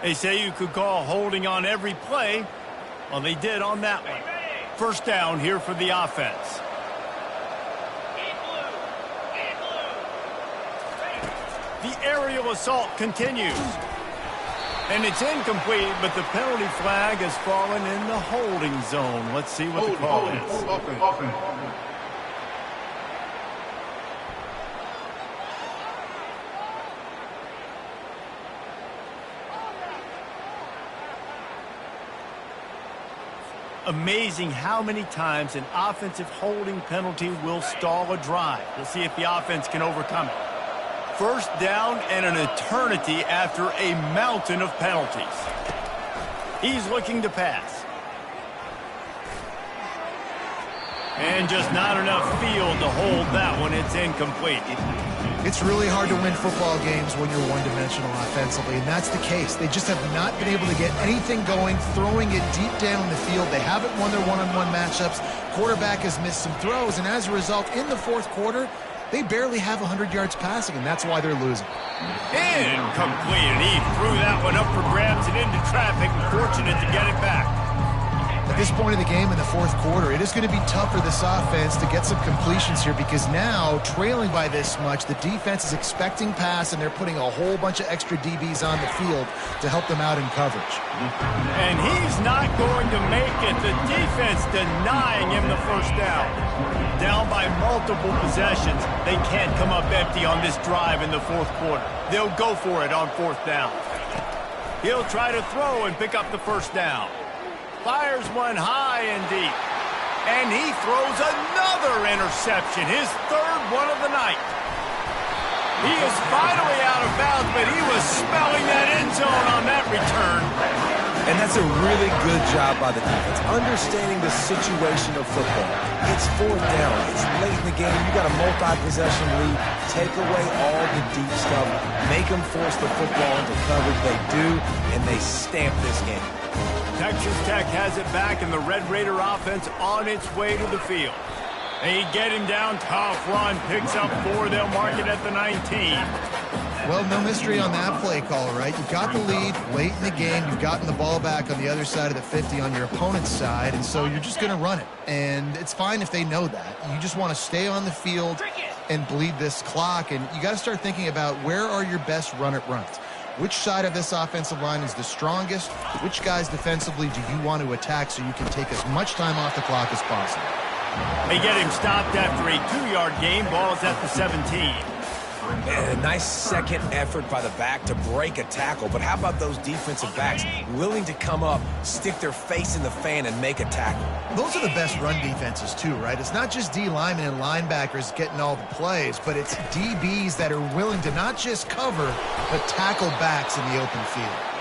They say you could call holding on every play. Well, they did on that one. First down here for the offense. The aerial assault continues. And it's incomplete, but the penalty flag has fallen in the holding zone. Let's see what the call is. Offense. Amazing how many times an offensive holding penalty will stall a drive. We'll see if the offense can overcome it. First down and an eternity after a mountain of penalties. He's looking to pass. And just not enough field to hold that one. It's incomplete. It's really hard to win football games when you're one-dimensional offensively, and that's the case. They just have not been able to get anything going, throwing it deep down the field. They haven't won their one-on-one matchups. Quarterback has missed some throws, and as a result, in the fourth quarter, they barely have 100 yards passing, and that's why they're losing. Incomplete, and he threw that one up for grabs and into traffic, and fortunate to get it back. At this point in the game in the fourth quarter, it is going to be tough for this offense to get some completions here because now, trailing by this much, the defense is expecting pass, and they're putting a whole bunch of extra DBs on the field to help them out in coverage. And he's not going to make it. The defense denying him the first down. Down by multiple possessions. They can't come up empty on this drive in the fourth quarter. They'll go for it on fourth down. He'll try to throw and pick up the first down. Fires one high and deep. And he throws another interception, his third one of the night. He is finally out of bounds, but he was smelling that end zone on that return. And that's a really good job by the defense, understanding the situation of football. It's fourth down. It's late in the game. You got a multi-possession lead. Take away all the deep stuff. Make them force the football into coverage. They do, and they stamp this game. Texas Tech has it back, and the Red Raider offense on its way to the field. They get him down. Tough run. Picks up 4. They'll mark it at the 19. Well, no mystery on that play call, right? You've got the lead late in the game. You've gotten the ball back on the other side of the 50 on your opponent's side, and so you're just going to run it. And it's fine if they know that. You just want to stay on the field and bleed this clock, and you got to start thinking about where are your best run-it runs. Which side of this offensive line is the strongest? Which guys defensively do you want to attack so you can take as much time off the clock as possible? They get him stopped after a 2-yard gain. Ball is at the 17. And a nice second effort by the back to break a tackle. But how about those defensive backs willing to come up, stick their face in the fan, and make a tackle? Those are the best run defenses, too, right? It's not just D linemen and linebackers getting all the plays, but it's DBs that are willing to not just cover, but tackle backs in the open field.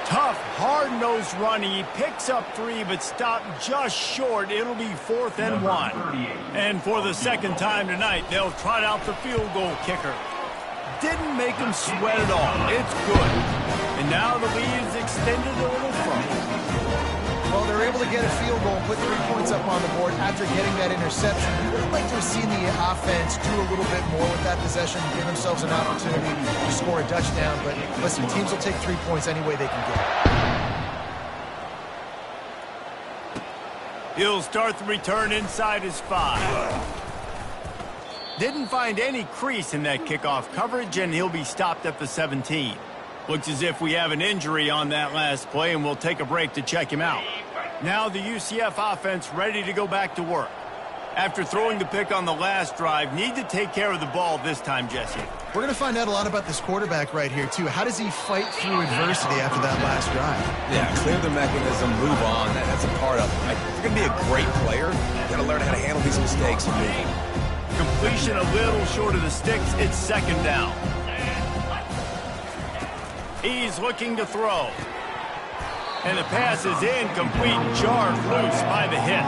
Tough, hard-nosed running. He picks up 3, but stopped just short. It'll be 4th and 1. And for the second time tonight, they'll trot out the field goal kicker. Didn't make him sweat at all. It's good. And now the lead is extended a little further. Well, they're able to get a field goal, put 3 points up on the board after getting that interception. We would like to have seen the offense do a little bit more with that possession, give themselves an opportunity to score a touchdown. But listen, teams will take 3 points any way they can get it. He'll start the return inside his 5. Didn't find any crease in that kickoff coverage, and he'll be stopped at the 17. Looks as if we have an injury on that last play, and we'll take a break to check him out. Now the UCF offense ready to go back to work. After throwing the pick on the last drive, need to take care of the ball this time, Jesse. We're going to find out a lot about this quarterback right here, too. How does he fight through adversity after that last drive? Yeah, clear the mechanism, move on. That's a part of it. Right? If you're going to be a great player, you got to learn how to handle these mistakes and move on. Completion a little short of the sticks. It's second down. He's looking to throw. And the pass is incomplete, jarred loose by the hit.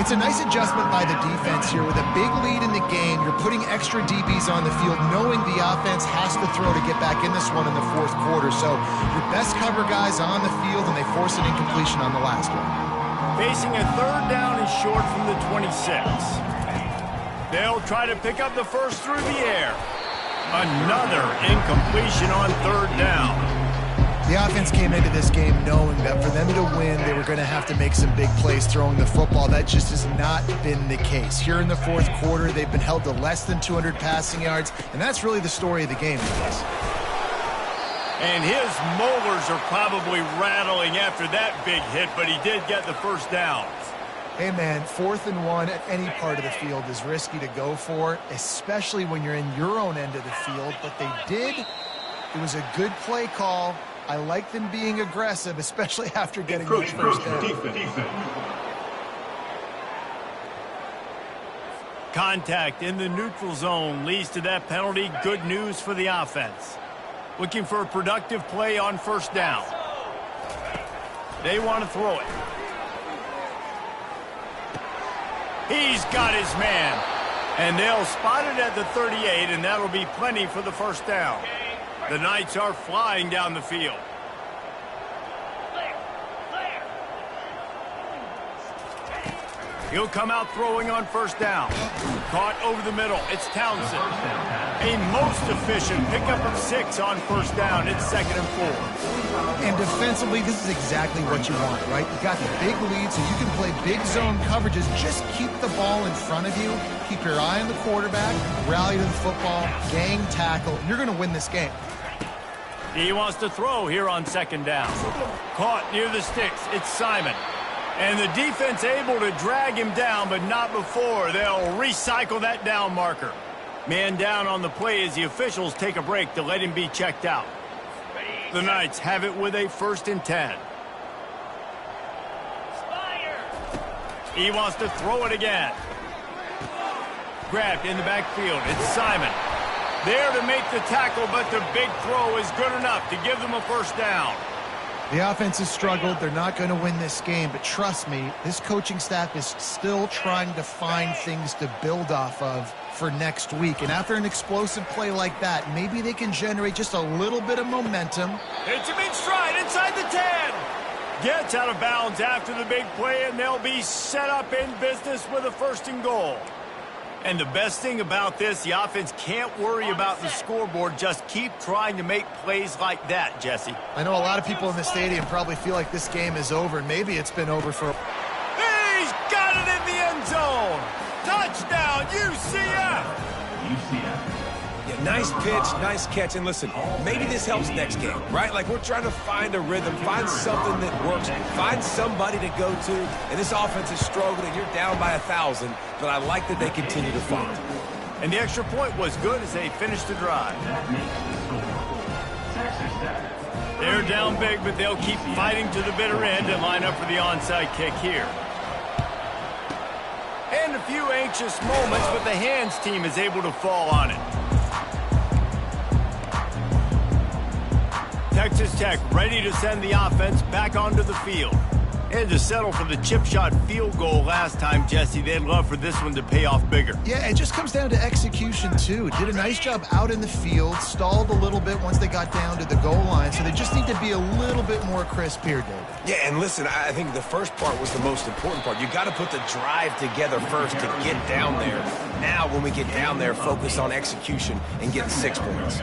It's It's a nice adjustment by the defense here. With a big lead in the game, you're putting extra DBs on the field, knowing the offense has to throw to get back in this one in the fourth quarter. So your best cover guys on the field, and they force an incompletion on the last one. Facing a third down and short from the 26. They'll try to pick up the first through the air. Another incompletion on third down. The offense came into this game knowing that for them to win, they were going to have to make some big plays throwing the football. That just has not been the case. Here in the fourth quarter, they've been held to less than 200 passing yards, and that's really the story of the game, guys. And his molars are probably rattling after that big hit, but he did get the first down. Hey, man, 4th and 1 at any part of the field is risky to go for, especially when you're in your own end of the field. But they did. It was a good play call. I like them being aggressive, especially after getting the first down. Contact in the neutral zone leads to that penalty. Good news for the offense. Looking for a productive play on first down. They want to throw it. He's got his man. And they'll spot it at the 38, and that'll be plenty for the first down. The Knights are flying down the field. He'll come out throwing on first down. Caught over the middle. It's Townsend. A most efficient pickup of 6 on first down. It's 2nd and 4. And defensively, this is exactly what you want, right? You got the big lead, so you can play big zone coverages. Just keep the ball in front of you. Keep your eye on the quarterback. Rally to the football. Gang tackle. You're going to win this game. He wants to throw here on 2nd down. Caught near the sticks. It's Simon. And the defense able to drag him down, but not before. They'll recycle that down marker. Man down on the play as the officials take a break to let him be checked out. The Knights have it with a 1st and 10. He wants to throw it again. Grabbed in the backfield. It's Simon. There to make the tackle, but the big throw is good enough to give them a first down. The offense has struggled. They're not going to win this game, but trust me, this coaching staff is still trying to find things to build off of for next week. And after an explosive play like that, maybe they can generate just a little bit of momentum. It's a big stride inside the 10. Gets out of bounds after the big play, and they'll be set up in business with a 1st and goal. And the best thing about this, the offense can't worry about the scoreboard. Just keep trying to make plays like that, Jesse. I know a lot of people in the stadium probably feel like this game is over, and maybe it's been over for... He's got it in the end zone. Touchdown, UCF. Yeah, nice pitch, nice catch. And listen, maybe this helps next game, right? Like, we're trying to find a rhythm, find something that works, find somebody to go to. And this offense is struggling. You're down by 1,000, but I like that they continue to find. And the extra point was good as they finished the drive. They're down big, but they'll keep fighting to the bitter end and line up for the onside kick here. And a few anxious moments, but the hands team is able to fall on it. Texas Tech ready to send the offense back onto the field. And to settle for the chip shot field goal last time, Jesse, they'd love for this one to pay off bigger. Yeah, it just comes down to execution, too. Did a nice job out in the field, stalled a little bit once they got down to the goal line, so they just need to be a little bit more crisp here, David. Yeah, and listen, I think the first part was the most important part. You got to put the drive together first to get down there. Now, when we get down there, focus on execution and getting 6 points.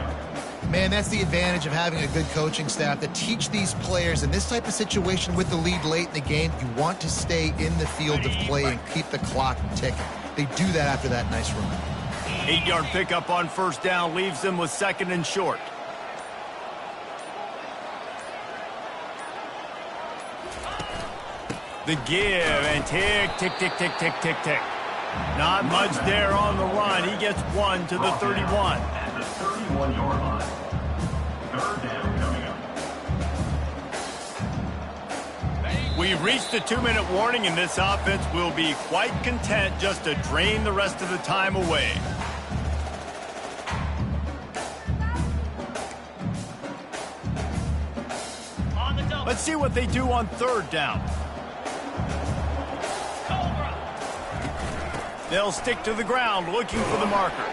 Man, that's the advantage of having a good coaching staff to teach these players in this type of situation with the lead late in the game. You want to stay in the field of play and keep the clock ticking. They do that after that nice run. 8-yard pickup on first down leaves them with 2nd and short. The give and tick, tick, tick, tick, tick, tick, tick. Not much there on the run. He gets 1 to the 31. At the 31-yard line. 3rd down coming up. We've reached the 2-minute warning, and this offense will be quite content just to drain the rest of the time away. Let's see what they do on 3rd down. They'll stick to the ground looking for the marker.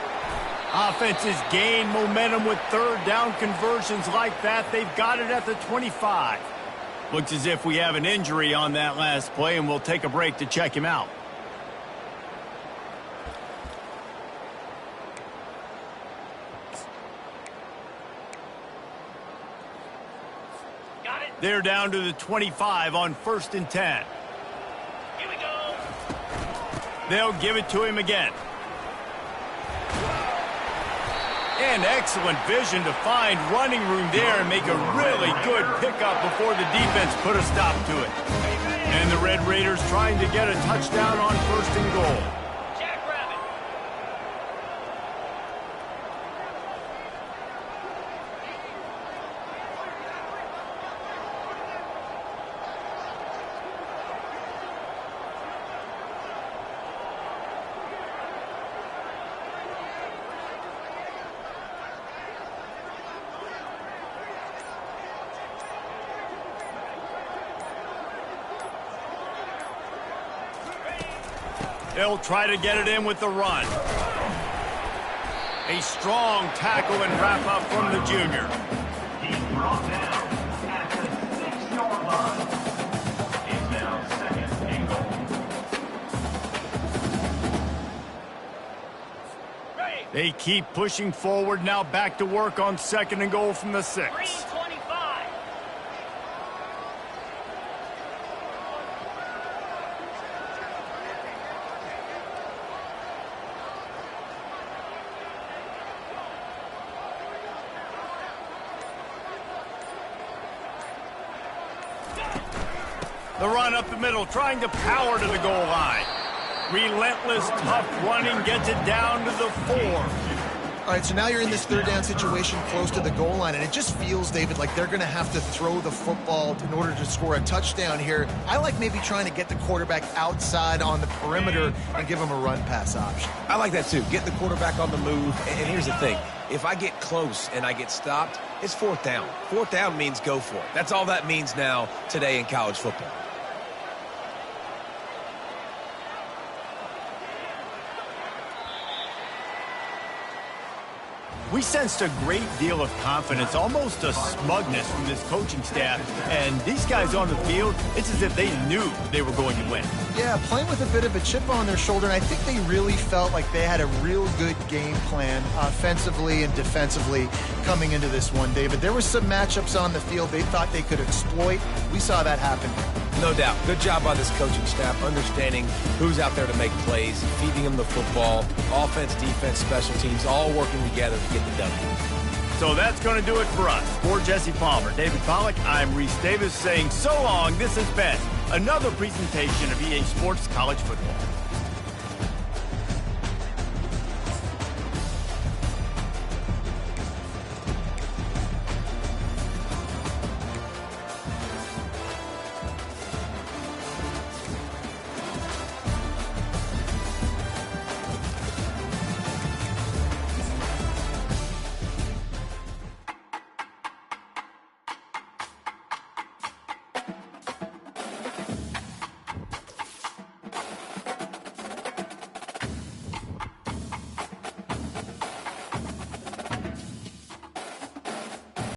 Offenses gain momentum with third down conversions like that. They've got it at the 25. Looks as if we have an injury on that last play, and we'll take a break to check him out. Got it. They're down to the 25 on 1st and 10. Here we go. They'll give it to him again. And excellent vision to find running room there and make a really good pickup before the defense put a stop to it. And the Red Raiders trying to get a touchdown on 1st and goal. Jackrabbit. They'll try to get it in with the run. A strong tackle and wrap up from the junior. He's brought down at the 6-yard line. It's now 2nd and goal. Ready. They keep pushing forward, now back to work on 2nd and goal from the 6. 3:25. The run up the middle, trying to power to the goal line. Relentless, tough running gets it down to the 4. All right, so now you're in this third down situation close to the goal line, and it just feels, David, like they're going to have to throw the football in order to score a touchdown here. I like maybe trying to get the quarterback outside on the perimeter and give him a run-pass option. I like that too. Get the quarterback on the move. And here's the thing. If I get close and I get stopped, it's 4th down. 4th down means go for it. That's all that means now today in college football. We sensed a great deal of confidence, almost a smugness from this coaching staff. And these guys on the field, it's as if they knew they were going to win. Yeah, playing with a bit of a chip on their shoulder, and I think they really felt like they had a real good game plan offensively and defensively coming into this one, David. There were some matchups on the field they thought they could exploit. We saw that happen. No doubt. Good job by this coaching staff, understanding who's out there to make plays, feeding them the football, offense, defense, special teams, all working together to get the W. So that's going to do it for us. For Jesse Palmer, David Pollack, I'm Reese Davis saying so long. This has been another presentation of EA Sports College Football.